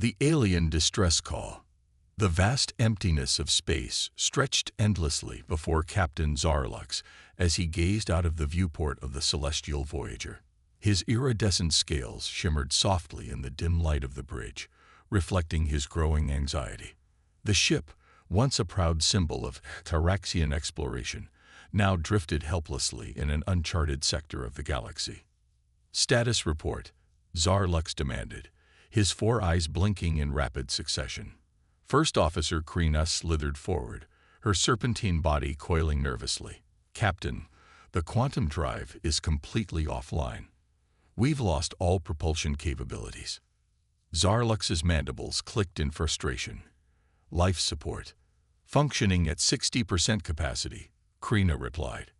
The alien distress call. The vast emptiness of space stretched endlessly before Captain Zarlux as he gazed out of the viewport of the celestial Voyager. His iridescent scales shimmered softly in the dim light of the bridge, reflecting his growing anxiety. The ship, once a proud symbol of Taraxian exploration, now drifted helplessly in an uncharted sector of the galaxy. "Status report," Zarlux demanded, his four eyes blinking in rapid succession. First Officer Krina slithered forward, her serpentine body coiling nervously. "Captain, the quantum drive is completely offline. We've lost all propulsion capabilities." Zarlux's mandibles clicked in frustration. "Life support. Functioning at 60% capacity," Krina replied.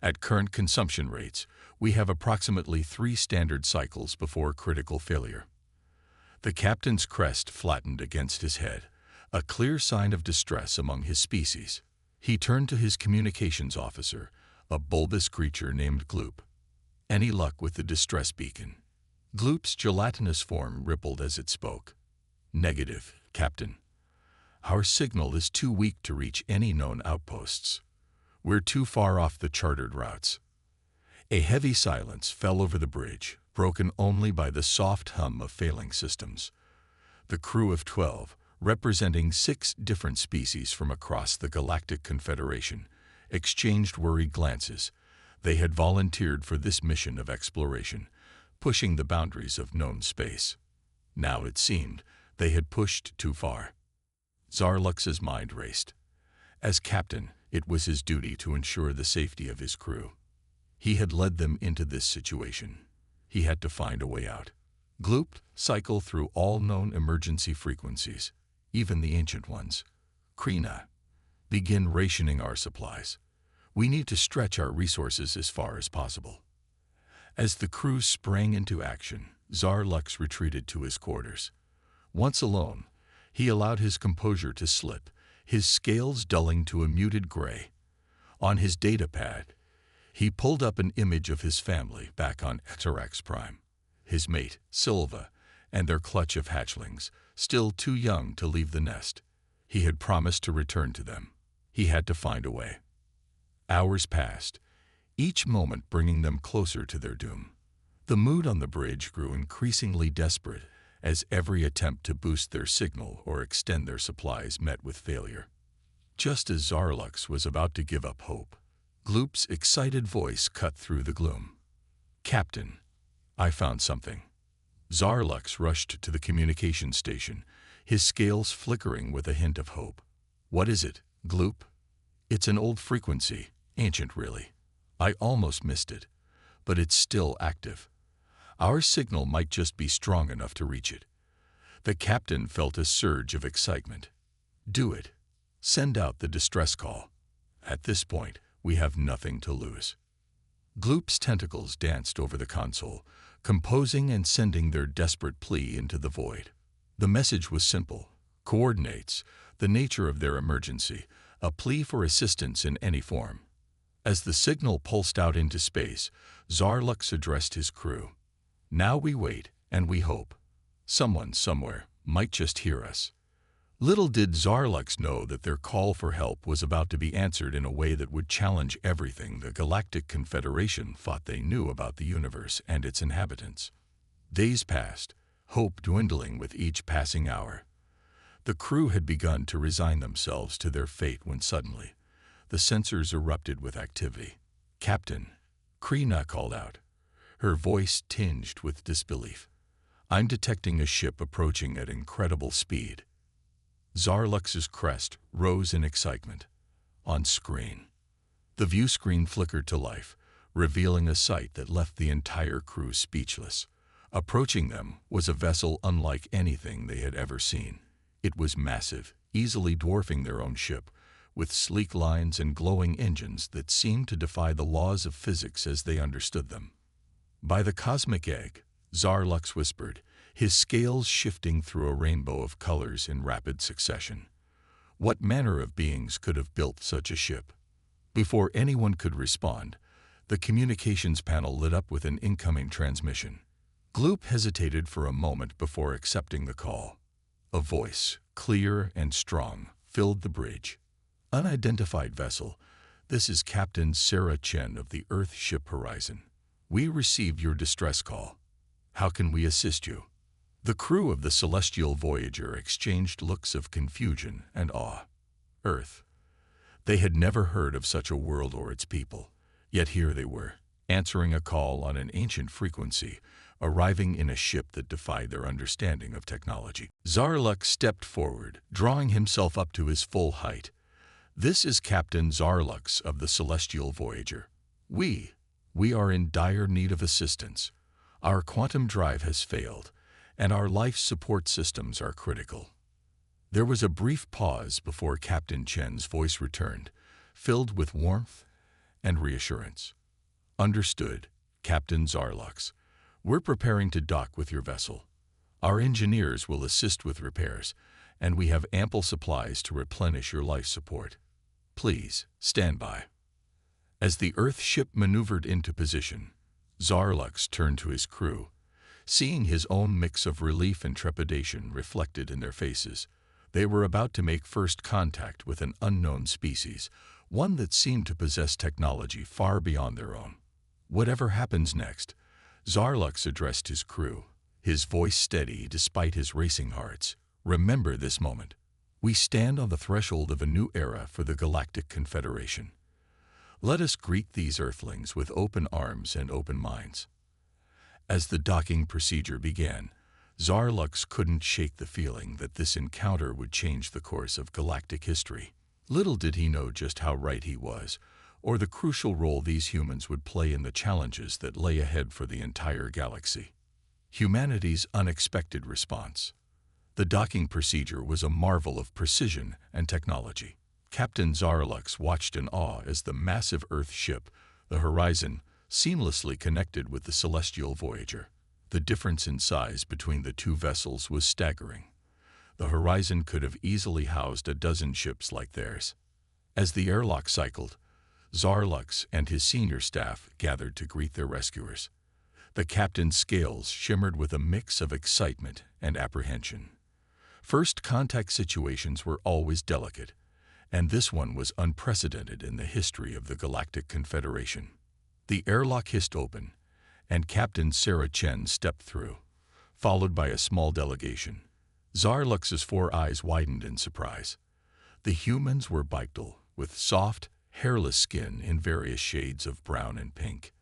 "At current consumption rates, we have approximately 3 standard cycles before critical failure." The captain's crest flattened against his head, a clear sign of distress among his species. He turned to his communications officer, a bulbous creature named Gloop. "Any luck with the distress beacon?" Gloop's gelatinous form rippled as it spoke. "Negative, Captain. Our signal is too weak to reach any known outposts. We're too far off the chartered routes." A heavy silence fell over the bridge, broken only by the soft hum of failing systems. The crew of 12, representing 6 different species from across the Galactic Confederation, exchanged worried glances. They had volunteered for this mission of exploration, pushing the boundaries of known space. Now it seemed they had pushed too far. Zarlux's mind raced. As captain, it was his duty to ensure the safety of his crew. He had led them into this situation. He had to find a way out. "Gloop, cycle through all known emergency frequencies, even the ancient ones. Krina, begin rationing our supplies. We need to stretch our resources as far as possible." As the crew sprang into action, Zarlux retreated to his quarters. Once alone, he allowed his composure to slip, his scales dulling to a muted gray. On his datapad, he pulled up an image of his family back on Eterax Prime, his mate, Silva, and their clutch of hatchlings, still too young to leave the nest. He had promised to return to them. He had to find a way. Hours passed, each moment bringing them closer to their doom. The mood on the bridge grew increasingly desperate as every attempt to boost their signal or extend their supplies met with failure. Just as Zarlux was about to give up hope, Gloop's excited voice cut through the gloom. "Captain, I found something." Zarlux rushed to the communication station, his scales flickering with a hint of hope. "What is it, Gloop?" "It's an old frequency, ancient really. I almost missed it, but it's still active. Our signal might just be strong enough to reach it." The captain felt a surge of excitement. "Do it. Send out the distress call. At this point, we have nothing to lose." Gloop's tentacles danced over the console, composing and sending their desperate plea into the void. The message was simple: coordinates, the nature of their emergency, a plea for assistance in any form. As the signal pulsed out into space, Zarlux addressed his crew. "Now we wait, and we hope. Someone, somewhere, might just hear us." Little did Zarlux know that their call for help was about to be answered in a way that would challenge everything the Galactic Confederation thought they knew about the universe and its inhabitants. Days passed, hope dwindling with each passing hour. The crew had begun to resign themselves to their fate when suddenly, the sensors erupted with activity. "Captain," Krina called out, her voice tinged with disbelief. "I'm detecting a ship approaching at incredible speed." Zarlux's crest rose in excitement. On screen, the view screen flickered to life, revealing a sight that left the entire crew speechless. Approaching them was a vessel unlike anything they had ever seen. It was massive, easily dwarfing their own ship, with sleek lines and glowing engines that seemed to defy the laws of physics as they understood them. "By the cosmic egg," Zarlux whispered, his scales shifting through a rainbow of colors in rapid succession. "What manner of beings could have built such a ship?" Before anyone could respond, the communications panel lit up with an incoming transmission. Gloop hesitated for a moment before accepting the call. A voice, clear and strong, filled the bridge. Unidentified vessel, this is Captain Sarah Chen of the Earth ship Horizon. We received your distress call. How can we assist you? The crew of the Celestial Voyager exchanged looks of confusion and awe. Earth. They had never heard of such a world or its people, yet here they were, answering a call on an ancient frequency, arriving in a ship that defied their understanding of technology. Zarlux stepped forward, drawing himself up to his full height. This is Captain Zarlux of the Celestial Voyager. We are in dire need of assistance. Our quantum drive has failed, and our life support systems are critical. There was a brief pause before Captain Chen's voice returned, filled with warmth and reassurance. Understood, Captain Zarlux. We're preparing to dock with your vessel. Our engineers will assist with repairs, and we have ample supplies to replenish your life support. Please, stand by. As the Earth ship maneuvered into position, Zarlux turned to his crew. Seeing his own mix of relief and trepidation reflected in their faces, they were about to make first contact with an unknown species, one that seemed to possess technology far beyond their own. Whatever happens next, Zarlux addressed his crew, his voice steady despite his racing hearts. Remember this moment. We stand on the threshold of a new era for the Galactic Confederation. Let us greet these Earthlings with open arms and open minds. As the docking procedure began, Zarlux couldn't shake the feeling that this encounter would change the course of galactic history. Little did he know just how right he was, or the crucial role these humans would play in the challenges that lay ahead for the entire galaxy. Humanity's unexpected response. The docking procedure was a marvel of precision and technology. Captain Zarlux watched in awe as the massive Earth ship, the Horizon, seamlessly connected with the Celestial Voyager. The difference in size between the two vessels was staggering. The Horizon could have easily housed a dozen ships like theirs. As the airlock cycled, Zarlux and his senior staff gathered to greet their rescuers. The captain's scales shimmered with a mix of excitement and apprehension. First contact situations were always delicate, and this one was unprecedented in the history of the Galactic Confederation. The airlock hissed open, and Captain Sarah Chen stepped through, followed by a small delegation. Zarlux's four eyes widened in surprise. The humans were bipedal, with soft, hairless skin in various shades of brown and pink.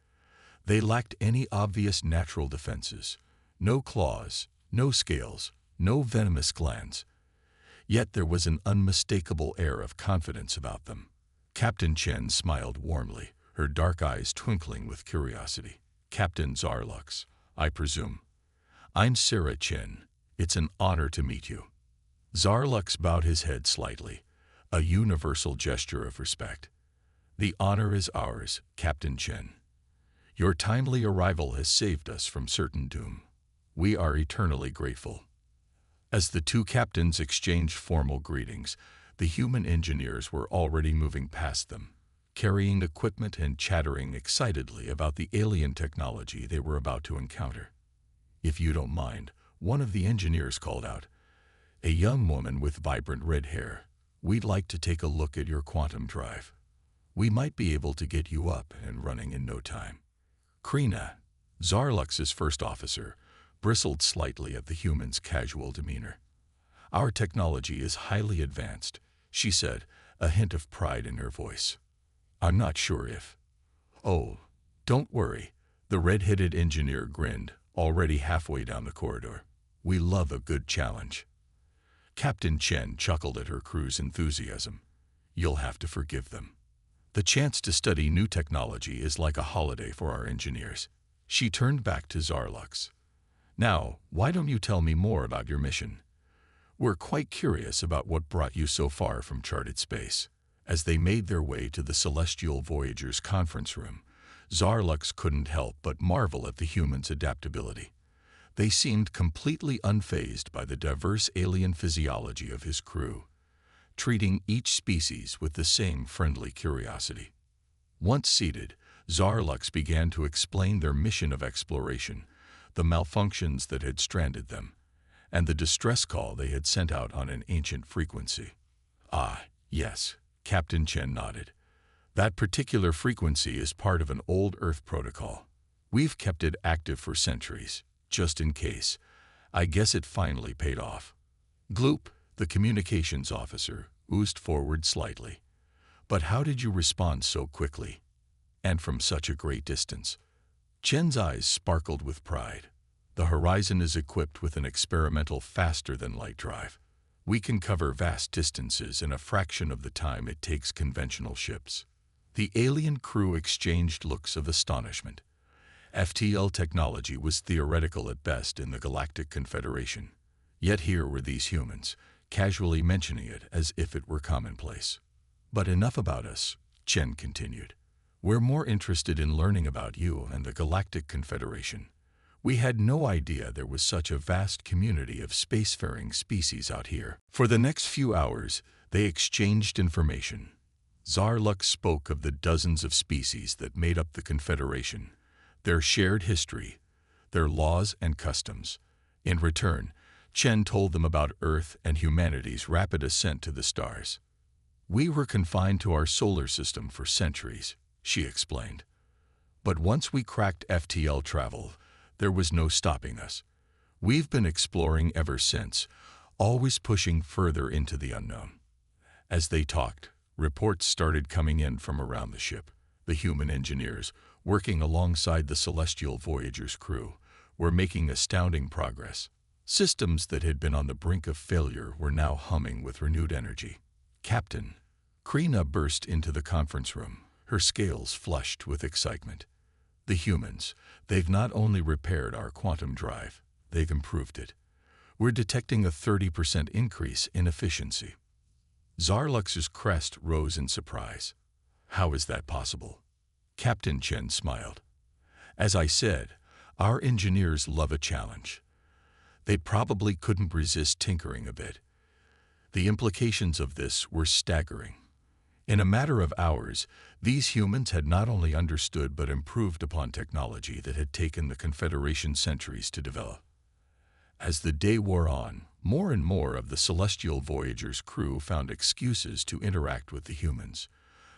They lacked any obvious natural defenses. No claws, no scales, no venomous glands. Yet there was an unmistakable air of confidence about them. Captain Chen smiled warmly, her dark eyes twinkling with curiosity. Captain Zarlux, I presume. I'm Sarah Chen. It's an honor to meet you. Zarlux bowed his head slightly, a universal gesture of respect. The honor is ours, Captain Chen. Your timely arrival has saved us from certain doom. We are eternally grateful. As the two captains exchanged formal greetings, the human engineers were already moving past them, carrying equipment and chattering excitedly about the alien technology they were about to encounter. If you don't mind, one of the engineers called out, a young woman with vibrant red hair. We'd like to take a look at your quantum drive. We might be able to get you up and running in no time. Krina, Zarlux's first officer, bristled slightly at the human's casual demeanor. Our technology is highly advanced, she said, a hint of pride in her voice. I'm not sure if... Oh, don't worry, the red-headed engineer grinned, already halfway down the corridor. We love a good challenge. Captain Chen chuckled at her crew's enthusiasm. You'll have to forgive them. The chance to study new technology is like a holiday for our engineers. She turned back to Zarlux. Now, why don't you tell me more about your mission? We're quite curious about what brought you so far from charted space. As they made their way to the Celestial Voyager's conference room, Zarlux couldn't help but marvel at the humans' adaptability. They seemed completely unfazed by the diverse alien physiology of his crew, treating each species with the same friendly curiosity. Once seated, Zarlux began to explain their mission of exploration, the malfunctions that had stranded them, and the distress call they had sent out on an ancient frequency. Ah, yes, Captain Chen nodded. That particular frequency is part of an old Earth protocol. We've kept it active for centuries, just in case. I guess it finally paid off. Gloop, the communications officer, oozed forward slightly. But how did you respond so quickly? And from such a great distance? Chen's eyes sparkled with pride. The Horizon is equipped with an experimental faster-than-light drive. We can cover vast distances in a fraction of the time it takes conventional ships. The alien crew exchanged looks of astonishment. FTL technology was theoretical at best in the Galactic Confederation. Yet here were these humans, casually mentioning it as if it were commonplace. But enough about us, Chen continued. We're more interested in learning about you and the Galactic Confederation. We had no idea there was such a vast community of spacefaring species out here. For the next few hours, they exchanged information. Zarlux spoke of the dozens of species that made up the Confederation, their shared history, their laws and customs. In return, Chen told them about Earth and humanity's rapid ascent to the stars. We were confined to our solar system for centuries, she explained. But once we cracked FTL travel, there was no stopping us. We've been exploring ever since, always pushing further into the unknown. As they talked, reports started coming in from around the ship. The human engineers, working alongside the Celestial Voyager's crew, were making astounding progress. Systems that had been on the brink of failure were now humming with renewed energy. Captain, Krina burst into the conference room, her scales flushed with excitement. The humans, they've not only repaired our quantum drive, they've improved it. We're detecting a 30% increase in efficiency. Zarlux's crest rose in surprise. How is that possible? Captain Chen smiled. As I said, our engineers love a challenge. They probably couldn't resist tinkering a bit. The implications of this were staggering. In a matter of hours, these humans had not only understood but improved upon technology that had taken the Confederation centuries to develop. As the day wore on, more and more of the Celestial Voyager's crew found excuses to interact with the humans.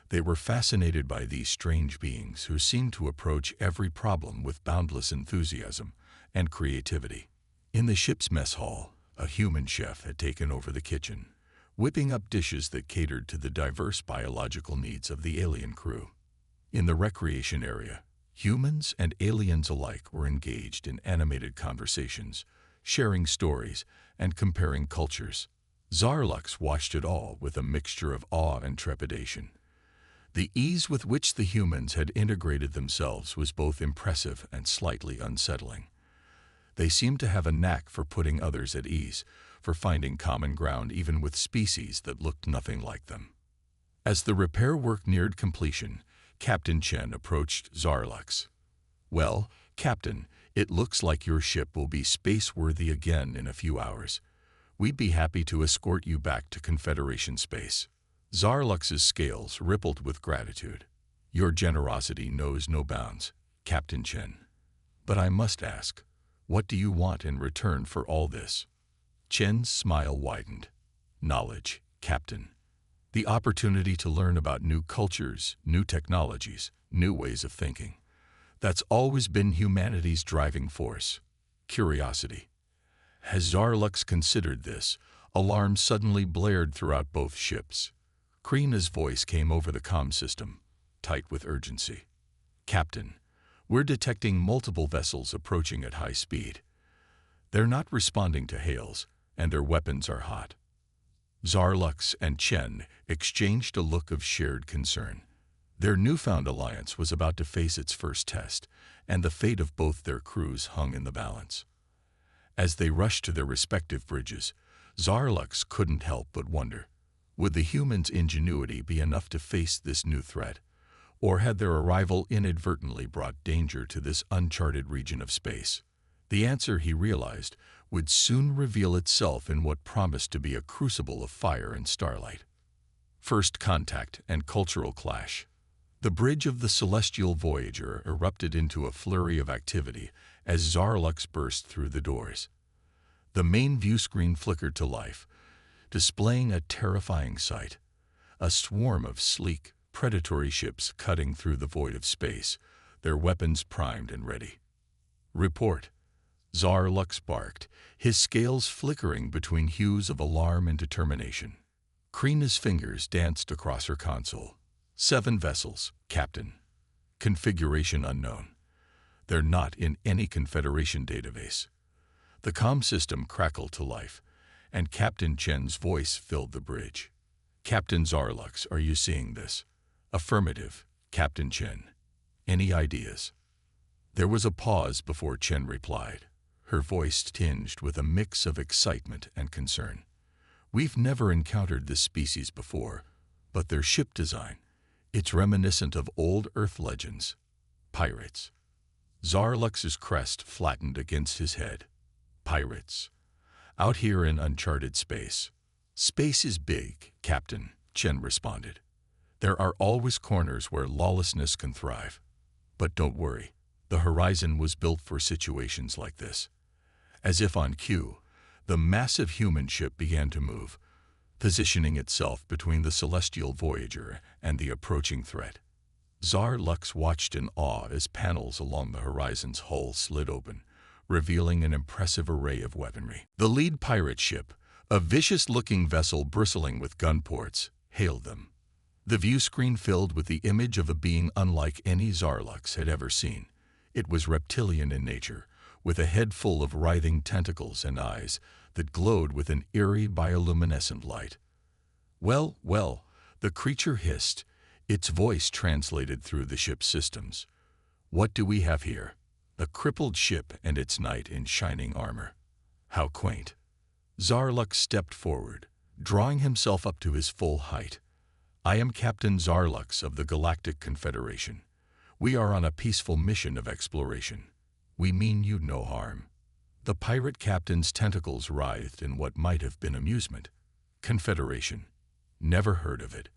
They were fascinated by these strange beings who seemed to approach every problem with boundless enthusiasm and creativity. In the ship's mess hall, a human chef had taken over the kitchen, whipping up dishes that catered to the diverse biological needs of the alien crew. In the recreation area, humans and aliens alike were engaged in animated conversations, sharing stories and comparing cultures. Zarlux watched it all with a mixture of awe and trepidation. The ease with which the humans had integrated themselves was both impressive and slightly unsettling. They seemed to have a knack for putting others at ease, for finding common ground even with species that looked nothing like them. As the repair work neared completion, Captain Chen approached Zarlux. Well, Captain, it looks like your ship will be space-worthy again in a few hours. We'd be happy to escort you back to Confederation space. Zarlux's scales rippled with gratitude. Your generosity knows no bounds, Captain Chen. But I must ask, what do you want in return for all this? Chen's smile widened. Knowledge, Captain. The opportunity to learn about new cultures, new technologies, new ways of thinking. That's always been humanity's driving force. Curiosity. As Zarlux considered this, alarms suddenly blared throughout both ships. Krina's voice came over the comm system, tight with urgency. Captain, we're detecting multiple vessels approaching at high speed. They're not responding to hails, and their weapons are hot. Zarlux and Chen exchanged a look of shared concern. Their newfound alliance was about to face its first test, and the fate of both their crews hung in the balance. As they rushed to their respective bridges, Zarlux couldn't help but wonder, would the humans' ingenuity be enough to face this new threat, or had their arrival inadvertently brought danger to this uncharted region of space? The answer, he realized, would soon reveal itself in what promised to be a crucible of fire and starlight. First contact and cultural clash. The bridge of the Celestial Voyager erupted into a flurry of activity as Zarlux burst through the doors. The main view screen flickered to life, displaying a terrifying sight. A swarm of sleek, predatory ships cutting through the void of space, their weapons primed and ready. "Report," Tsar Lux barked, his scales flickering between hues of alarm and determination. Krina's fingers danced across her console. "7 vessels, Captain. Configuration unknown. They're not in any Confederation database." The comm system crackled to life, and Captain Chen's voice filled the bridge. "Captain Zarlux, are you seeing this?" "Affirmative, Captain Chen. Any ideas?" There was a pause before Chen replied, her voice tinged with a mix of excitement and concern. "We've never encountered this species before, but their ship design, it's reminiscent of old Earth legends. Pirates." Zarlux's crest flattened against his head. "Pirates. Out here in uncharted space." "Space is big, Captain," Chen responded. "There are always corners where lawlessness can thrive. But don't worry, the horizon was built for situations like this." As if on cue, the massive human ship began to move, positioning itself between the celestial voyager and the approaching threat. Tsar Lux watched in awe as panels along the horizon's hull slid open, revealing an impressive array of weaponry. The lead pirate ship, a vicious-looking vessel bristling with gun ports, hailed them. The view screen filled with the image of a being unlike any Zarlux had ever seen. It was reptilian in nature, with a head full of writhing tentacles and eyes that glowed with an eerie bioluminescent light. "Well, well," the creature hissed, its voice translated through the ship's systems. "What do we have here?" A crippled ship and its knight in shining armor. How quaint. Zarlux stepped forward, drawing himself up to his full height. "I am Captain Zarlux of the Galactic Confederation. We are on a peaceful mission of exploration. We mean you no harm." The pirate captain's tentacles writhed in what might have been amusement. "Confederation. Never heard of it.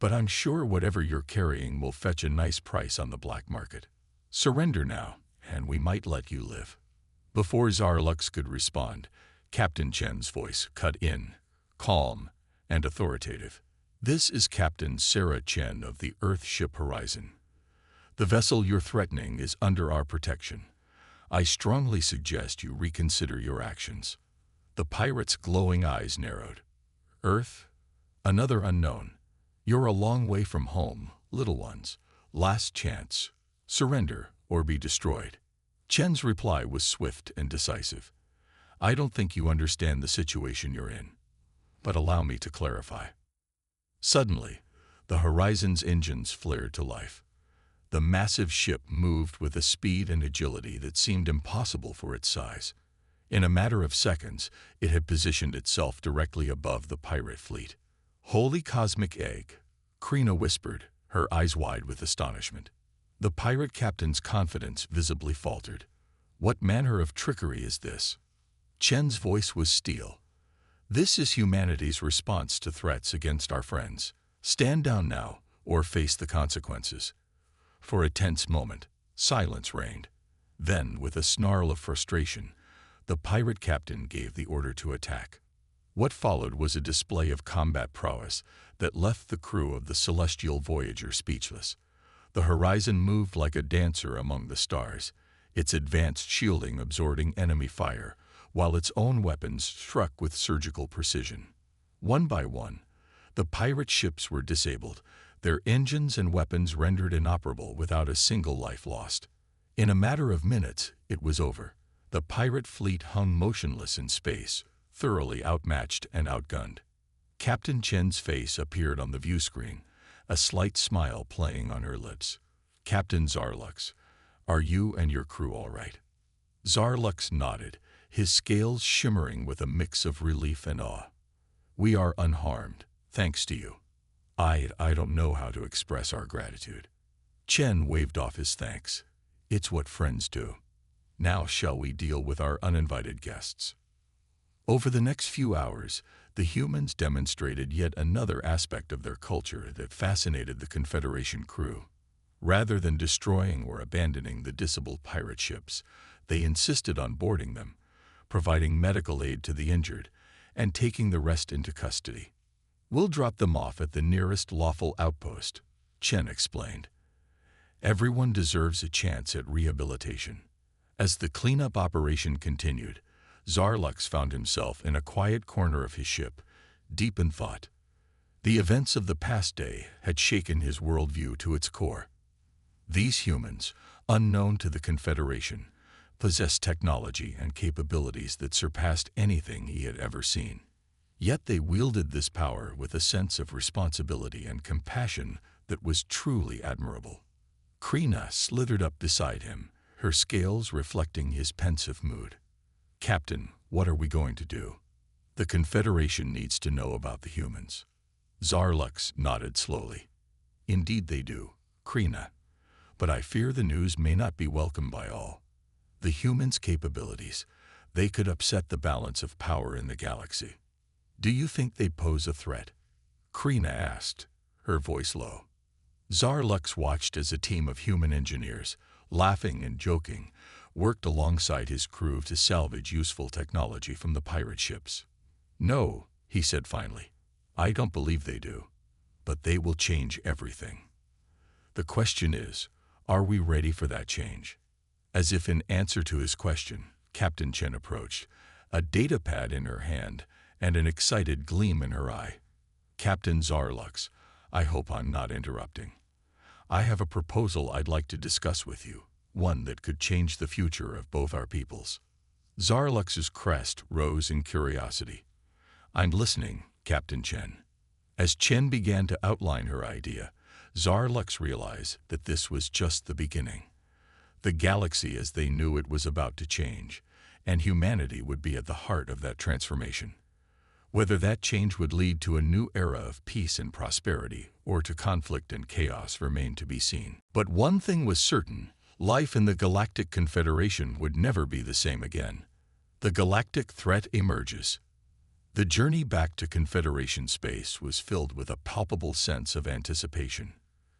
But I'm sure whatever you're carrying will fetch a nice price on the black market. Surrender now, and we might let you live." Before Zarlux could respond, Captain Chen's voice cut in, calm and authoritative. "This is Captain Sarah Chen of the Earth ship Horizon. The vessel you're threatening is under our protection. I strongly suggest you reconsider your actions." The pirate's glowing eyes narrowed. "Earth? Another unknown. You're a long way from home, little ones. Last chance. Surrender or be destroyed." Chen's reply was swift and decisive. "I don't think you understand the situation you're in. But allow me to clarify." Suddenly, the Horizon's engines flared to life. The massive ship moved with a speed and agility that seemed impossible for its size. In a matter of seconds, it had positioned itself directly above the pirate fleet. "Holy cosmic egg," Krina whispered, her eyes wide with astonishment. The pirate captain's confidence visibly faltered. "What manner of trickery is this?" Chen's voice was steel. "This is humanity's response to threats against our friends. Stand down now, or face the consequences." For a tense moment, silence reigned. Then, with a snarl of frustration, the pirate captain gave the order to attack. What followed was a display of combat prowess that left the crew of the celestial voyager speechless. The Horizon moved like a dancer among the stars, its advanced shielding absorbing enemy fire, while its own weapons struck with surgical precision. One by one, the pirate ships were disabled, their engines and weapons rendered inoperable without a single life lost. In a matter of minutes, it was over. The pirate fleet hung motionless in space, thoroughly outmatched and outgunned. Captain Chen's face appeared on the view screen, a slight smile playing on her lips. "Captain Zarlux, are you and your crew all right?" Zarlux nodded, his scales shimmering with a mix of relief and awe. "We are unharmed, thanks to you. I don't know how to express our gratitude." Chen waved off his thanks. "It's what friends do. Now shall we deal with our uninvited guests?" Over the next few hours, the humans demonstrated yet another aspect of their culture that fascinated the Confederation crew. Rather than destroying or abandoning the disabled pirate ships, they insisted on boarding them, providing medical aid to the injured, and taking the rest into custody. We'll drop them off at the nearest lawful outpost, Chen explained. Everyone deserves a chance at rehabilitation. As the cleanup operation continued, Zarlux found himself in a quiet corner of his ship, deep in thought. The events of the past day had shaken his worldview to its core. These humans, unknown to the Confederation, possessed technology and capabilities that surpassed anything he had ever seen. Yet they wielded this power with a sense of responsibility and compassion that was truly admirable. Krina slithered up beside him, her scales reflecting his pensive mood. "Captain, what are we going to do? The Confederation needs to know about the humans." Zarlux nodded slowly. "Indeed they do, Krina. But I fear the news may not be welcomed by all. The humans' capabilities, they could upset the balance of power in the galaxy." "Do you think they pose a threat?" Krina asked, her voice low. Zarlux watched as a team of human engineers, laughing and joking, worked alongside his crew to salvage useful technology from the pirate ships. "No," he said finally. "I don't believe they do. But they will change everything. The question is, are we ready for that change?" As if in answer to his question, Captain Chen approached, a datapad in her hand and an excited gleam in her eye. "Captain Zarlux, I hope I'm not interrupting. I have a proposal I'd like to discuss with you, one that could change the future of both our peoples." Zarlux's crest rose in curiosity. "I'm listening, Captain Chen." As Chen began to outline her idea, Zarlux realized that this was just the beginning. The galaxy as they knew it was about to change, and humanity would be at the heart of that transformation. Whether that change would lead to a new era of peace and prosperity, or to conflict and chaos, remained to be seen. But one thing was certain: life in the Galactic Confederation would never be the same again. The galactic threat emerges. The journey back to Confederation space was filled with a palpable sense of anticipation.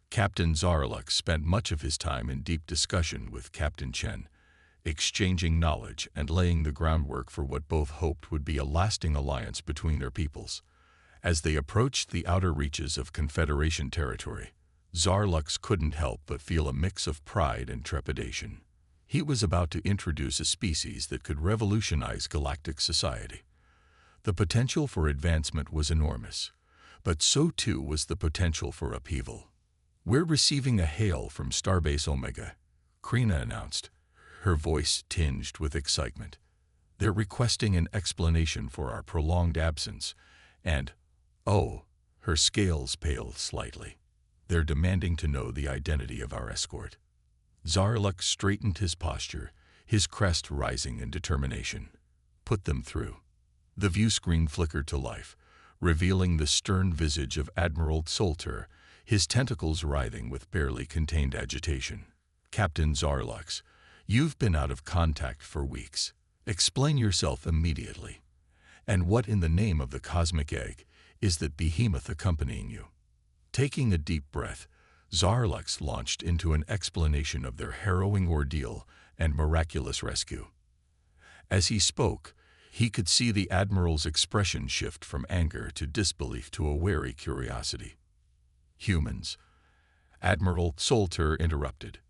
Captain Zarlux spent much of his time in deep discussion with Captain Chen, exchanging knowledge and laying the groundwork for what both hoped would be a lasting alliance between their peoples. As they approached the outer reaches of Confederation territory, Zarlux couldn't help but feel a mix of pride and trepidation. He was about to introduce a species that could revolutionize galactic society. The potential for advancement was enormous, but so too was the potential for upheaval. "We're receiving a hail from Starbase Omega," Krina announced, her voice tinged with excitement. "They're requesting an explanation for our prolonged absence, and, oh," her scales paled slightly, "they're demanding to know the identity of our escort." Zarlux straightened his posture, his crest rising in determination. "Put them through." The view screen flickered to life, revealing the stern visage of Admiral Solter, his tentacles writhing with barely contained agitation. "Captain Zarlux, you've been out of contact for weeks. Explain yourself immediately. And what in the name of the cosmic egg is that behemoth accompanying you?" Taking a deep breath, Zarlux launched into an explanation of their harrowing ordeal and miraculous rescue. As he spoke, he could see the Admiral's expression shift from anger to disbelief to a wary curiosity. "Humans," Admiral Solter interrupted.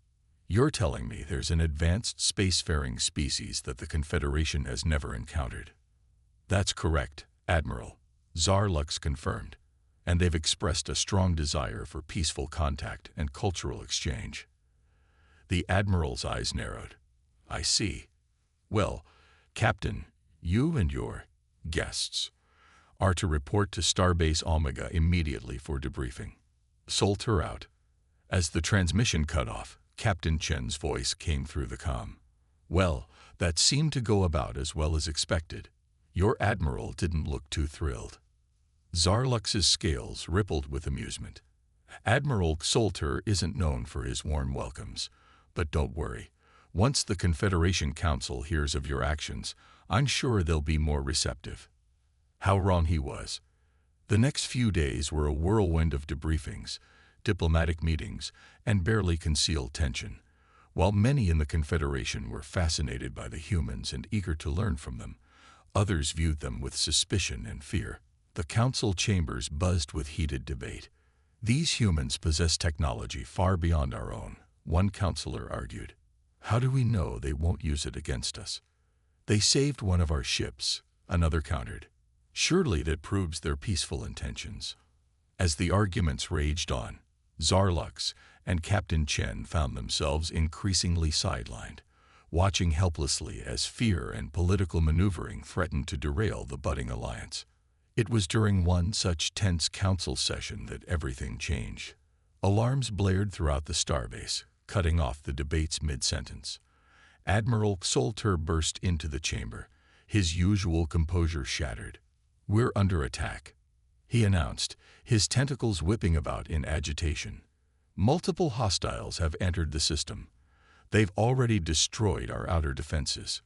"You're telling me there's an advanced spacefaring species that the Confederation has never encountered?" "That's correct, Admiral," Zarlux confirmed, "and they've expressed a strong desire for peaceful contact and cultural exchange." The Admiral's eyes narrowed. "I see. Well, Captain, you and your guests are to report to Starbase Omega immediately for debriefing." Solter out. As the transmission cut off, Captain Chen's voice came through the comm. "Well, that seemed to go about as well as expected. Your Admiral didn't look too thrilled." Zarlux's scales rippled with amusement. "Admiral Solter isn't known for his warm welcomes, but don't worry. Once the Confederation Council hears of your actions, I'm sure they'll be more receptive." How wrong he was. The next few days were a whirlwind of debriefings, diplomatic meetings, and barely concealed tension, While many in the Confederation were fascinated by the humans and eager to learn from them, others viewed them with suspicion and fear. The council chambers buzzed with heated debate. These humans possess technology far beyond our own, one counselor argued. How do we know they won't use it against us? They saved one of our ships, another countered. Surely that proves their peaceful intentions. As the arguments raged on, Zarlux and Captain Chen found themselves increasingly sidelined, watching helplessly as fear and political maneuvering threatened to derail the budding alliance. It was during one such tense council session that everything changed. Alarms blared throughout the starbase, cutting off the debate's mid-sentence. Admiral Solter burst into the chamber, his usual composure shattered. "We're under attack," he announced, his tentacles whipping about in agitation. "Multiple hostiles have entered the system. They've already destroyed our outer defenses."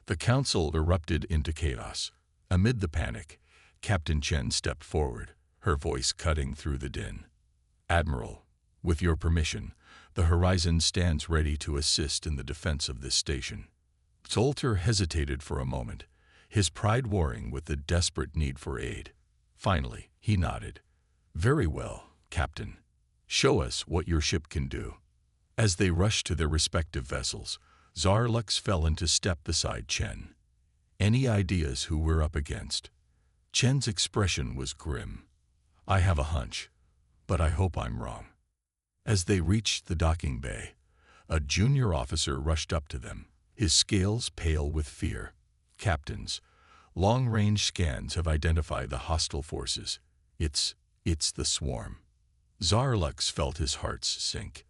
The council erupted into chaos. Amid the panic, Captain Chen stepped forward, her voice cutting through the din. "Admiral, with your permission, the Horizon stands ready to assist in the defense of this station." Solter hesitated for a moment, his pride warring with the desperate need for aid. Finally, he nodded. "Very well, Captain. Show us what your ship can do." As they rushed to their respective vessels, Zarlux fell into step beside Chen. "Any ideas who we're up against?" Chen's expression was grim. "I have a hunch, but I hope I'm wrong." As they reached the docking bay, a junior officer rushed up to them, his scales pale with fear. "Captains, long-range scans have identified the hostile forces. It's the swarm." Zarlux felt his heart sink.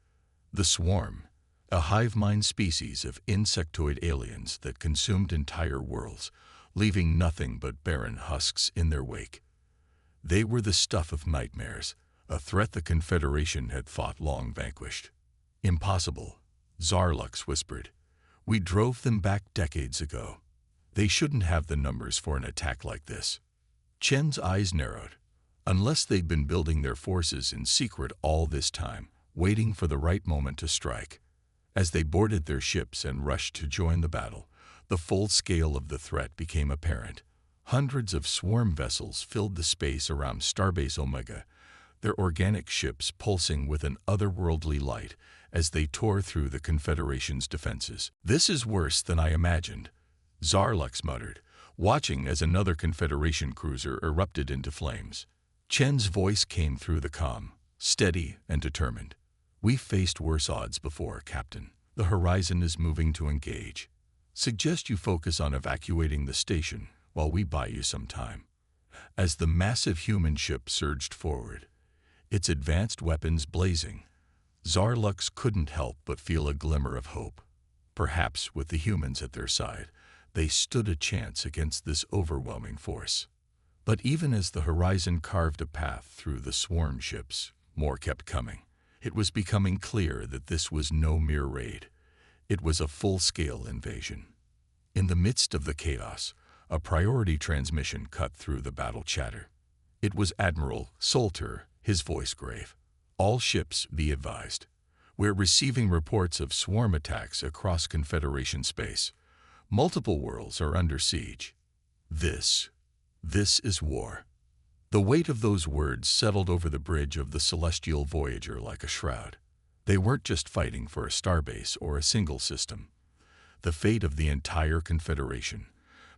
The swarm, a hive-mind species of insectoid aliens that consumed entire worlds, leaving nothing but barren husks in their wake. They were the stuff of nightmares, a threat the Confederation had fought long vanquished. "Impossible," Zarlux whispered. "We drove them back decades ago. They shouldn't have the numbers for an attack like this." Chen's eyes narrowed. Unless they'd been building their forces in secret all this time, waiting for the right moment to strike. As they boarded their ships and rushed to join the battle, the full scale of the threat became apparent. Hundreds of swarm vessels filled the space around Starbase Omega, their organic ships pulsing with an otherworldly light as they tore through the Confederation's defenses. "This is worse than I imagined," Zarlux muttered, watching as another Confederation cruiser erupted into flames. Chen's voice came through the comm, steady and determined. "We've faced worse odds before, Captain. The Horizon is moving to engage. Suggest you focus on evacuating the station while we buy you some time." As the massive human ship surged forward, its advanced weapons blazing, Zarlux couldn't help but feel a glimmer of hope. Perhaps with the humans at their side, they stood a chance against this overwhelming force. But even as the Horizon carved a path through the swarm ships, more kept coming. It was becoming clear that this was no mere raid. It was a full-scale invasion. In the midst of the chaos, a priority transmission cut through the battle chatter. It was Admiral Solter, his voice grave. "All ships, be advised. We're receiving reports of swarm attacks across Confederation space. Multiple worlds are under siege. This is war." The weight of those words settled over the bridge of the celestial Voyager like a shroud. They weren't just fighting for a starbase or a single system. The fate of the entire Confederation,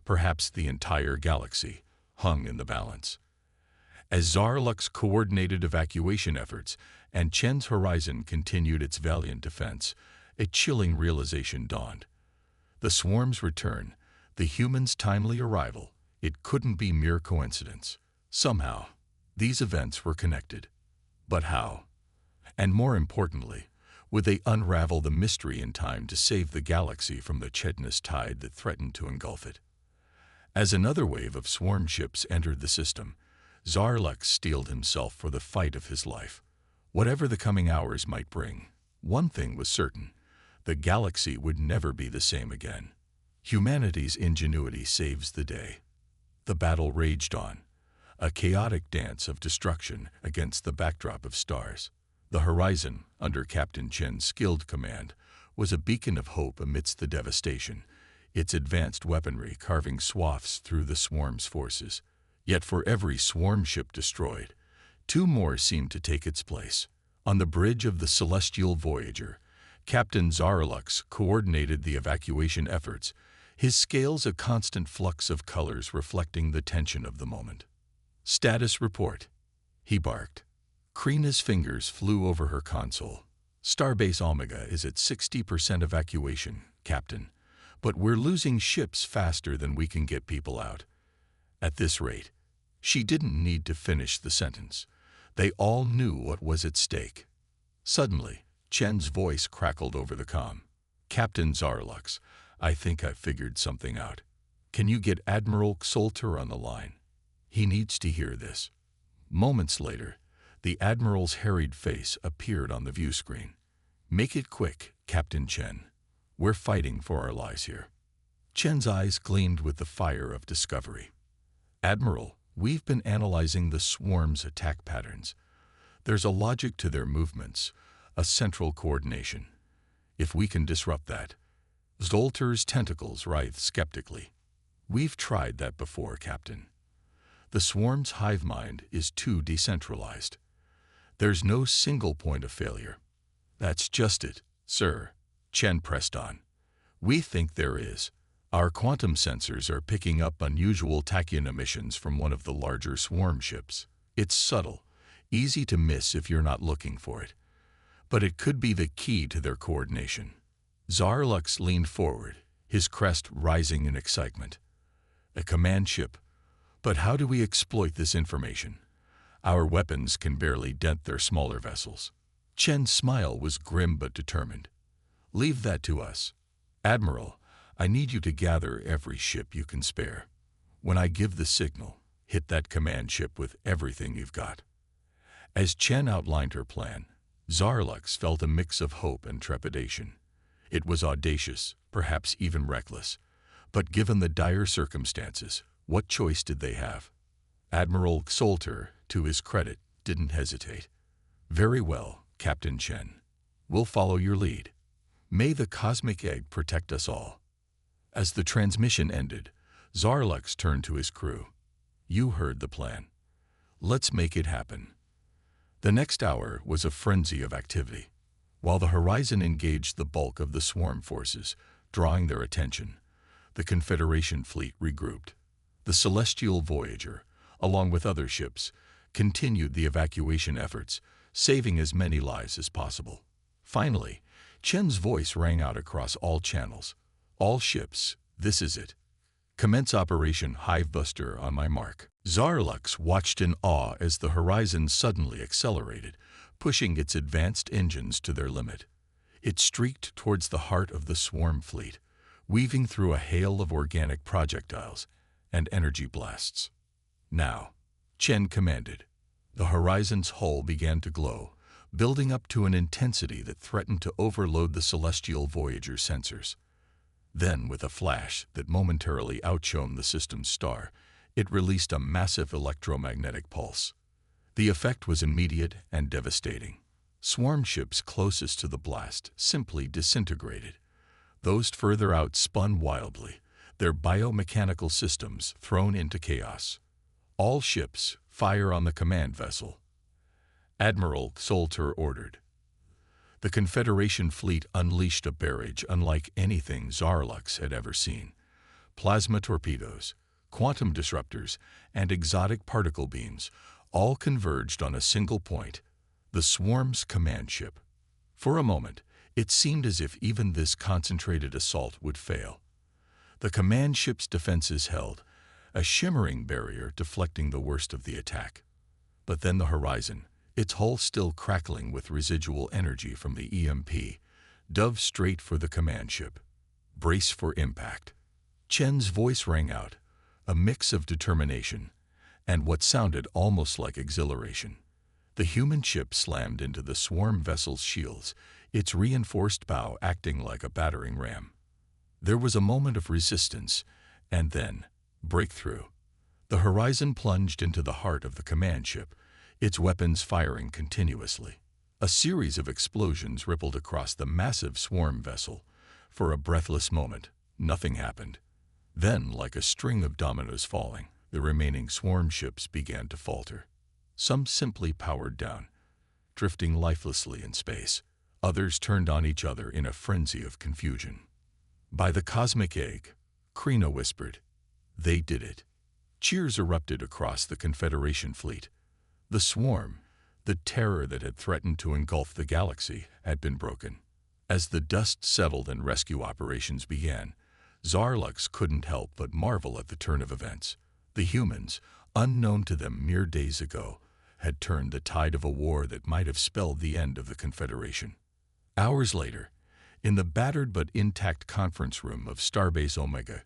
perhaps the entire galaxy, hung in the balance. As Zarlux coordinated evacuation efforts and Chen's Horizon continued its valiant defense, a chilling realization dawned. The swarm's return, the humans' timely arrival, it couldn't be mere coincidence. Somehow, these events were connected. But how? And more importantly, would they unravel the mystery in time to save the galaxy from the chitinous tide that threatened to engulf it? As another wave of swarm ships entered the system, Zarlux steeled himself for the fight of his life. Whatever the coming hours might bring, one thing was certain: the galaxy would never be the same again. Humanity's ingenuity saves the day. The battle raged on, a chaotic dance of destruction against the backdrop of stars. The Horizon, under Captain Chen's skilled command, was a beacon of hope amidst the devastation, its advanced weaponry carving swaths through the swarm's forces. Yet for every swarm ship destroyed, two more seemed to take its place. On the bridge of the celestial Voyager, Captain Zarlux coordinated the evacuation efforts, his scales a constant flux of colors reflecting the tension of the moment. "Status report," he barked. Krina's fingers flew over her console. "Starbase Omega is at 60% evacuation, Captain, but we're losing ships faster than we can get people out." At this rate, she didn't need to finish the sentence. They all knew what was at stake. Suddenly, Chen's voice crackled over the comm. "Captain Zarlux, I think I've figured something out. Can you get Admiral Xolter on the line? He needs to hear this." Moments later, the Admiral's harried face appeared on the view screen. "Make it quick, Captain Chen. We're fighting for our lives here." Chen's eyes gleamed with the fire of discovery. "Admiral, we've been analyzing the swarm's attack patterns. There's a logic to their movements, a central coordination. If we can disrupt that..." Xolter's tentacles writhed skeptically. "We've tried that before, Captain. The swarm's hive mind is too decentralized. There's no single point of failure." "That's just it, sir," Chen pressed on. "We think there is. Our quantum sensors are picking up unusual tachyon emissions from one of the larger swarm ships. It's subtle, easy to miss if you're not looking for it. But it could be the key to their coordination." Zarlux leaned forward, his crest rising in excitement. "A command ship? But how do we exploit this information? Our weapons can barely dent their smaller vessels." Chen's smile was grim but determined. "Leave that to us. Admiral, I need you to gather every ship you can spare. When I give the signal, hit that command ship with everything you've got." As Chen outlined her plan, Zarlux felt a mix of hope and trepidation. It was audacious, perhaps even reckless, but given the dire circumstances, what choice did they have? Admiral Xolter, to his credit, didn't hesitate. "Very well, Captain Chen. We'll follow your lead. May the cosmic egg protect us all." As the transmission ended, Zarlux turned to his crew. "You heard the plan. Let's make it happen." The next hour was a frenzy of activity. While the horizon engaged the bulk of the swarm forces, drawing their attention, the Confederation fleet regrouped. The Celestial Voyager, along with other ships, continued the evacuation efforts, saving as many lives as possible. Finally, Chen's voice rang out across all channels. "All ships, this is it. Commence Operation Hivebuster on my mark." Zarlux watched in awe as the horizon suddenly accelerated, pushing its advanced engines to their limit. It streaked towards the heart of the swarm fleet, weaving through a hail of organic projectiles and energy blasts. "Now," Chen commanded. The horizon's hull began to glow, building up to an intensity that threatened to overload the Celestial Voyager sensors. Then, with a flash that momentarily outshone the system's star, it released a massive electromagnetic pulse. The effect was immediate and devastating. Swarm ships closest to the blast simply disintegrated. Those further out spun wildly, their biomechanical systems thrown into chaos. "All ships, fire on the command vessel," Admiral Xolter ordered. The Confederation fleet unleashed a barrage unlike anything Zarlux had ever seen. Plasma torpedoes, quantum disruptors, and exotic particle beams all converged on a single point, the swarm's command ship. For a moment, it seemed as if even this concentrated assault would fail. The command ship's defenses held, a shimmering barrier deflecting the worst of the attack. But then the horizon, its hull still crackling with residual energy from the EMP, dove straight for the command ship. "Brace for impact." Chen's voice rang out, a mix of determination and what sounded almost like exhilaration. The human ship slammed into the swarm vessel's shields, its reinforced bow acting like a battering ram. There was a moment of resistance, and then breakthrough. The horizon plunged into the heart of the command ship, its weapons firing continuously. A series of explosions rippled across the massive swarm vessel. For a breathless moment, nothing happened. Then, like a string of dominoes falling, the remaining swarm ships began to falter. Some simply powered down, drifting lifelessly in space. Others turned on each other in a frenzy of confusion. "By the cosmic egg," Krina whispered. "They did it." Cheers erupted across the Confederation fleet. The swarm, the terror that had threatened to engulf the galaxy, had been broken. As the dust settled and rescue operations began, Zarlux couldn't help but marvel at the turn of events. The humans, unknown to them mere days ago, had turned the tide of a war that might have spelled the end of the Confederation. Hours later, in the battered but intact conference room of Starbase Omega,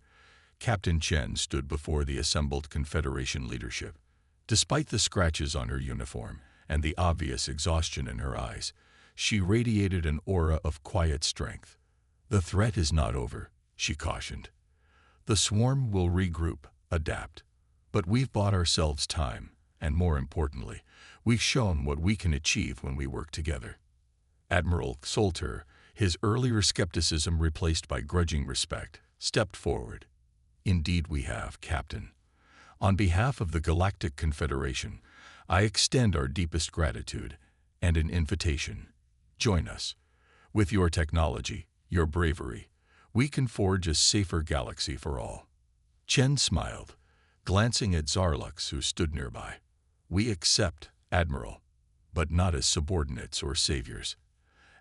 Captain Chen stood before the assembled Confederation leadership. Despite the scratches on her uniform and the obvious exhaustion in her eyes, she radiated an aura of quiet strength. "The threat is not over," she cautioned. "The swarm will regroup, adapt. But we've bought ourselves time, and more importantly, we've shown what we can achieve when we work together." Admiral Solter, his earlier skepticism replaced by grudging respect, stepped forward. "Indeed we have, Captain. On behalf of the Galactic Confederation, I extend our deepest gratitude and an invitation. Join us. With your technology, your bravery, we can forge a safer galaxy for all." Chen smiled, glancing at Zarlux, who stood nearby. "We accept, Admiral, but not as subordinates or saviors.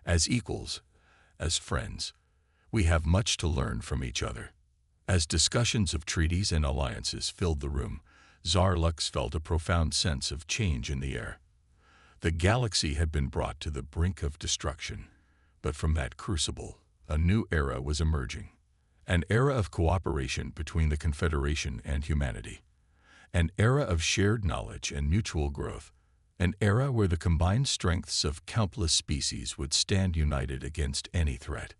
As equals, as friends, we have much to learn from each other." As discussions of treaties and alliances filled the room, Zarlux felt a profound sense of change in the air. The galaxy had been brought to the brink of destruction, but from that crucible, a new era was emerging. An era of cooperation between the Confederation and humanity. An era of shared knowledge and mutual growth. An era where the combined strengths of countless species would stand united against any threat.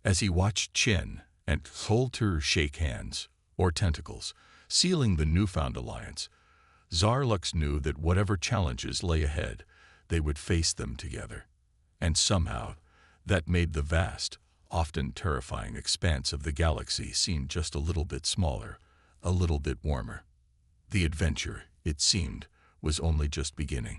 As he watched Chen and Solter shake hands, or tentacles, sealing the newfound alliance, Zarlux knew that whatever challenges lay ahead, they would face them together. And somehow, that made the vast, often terrifying expanse of the galaxy seem just a little bit smaller, a little bit warmer. The adventure, it seemed, was only just beginning.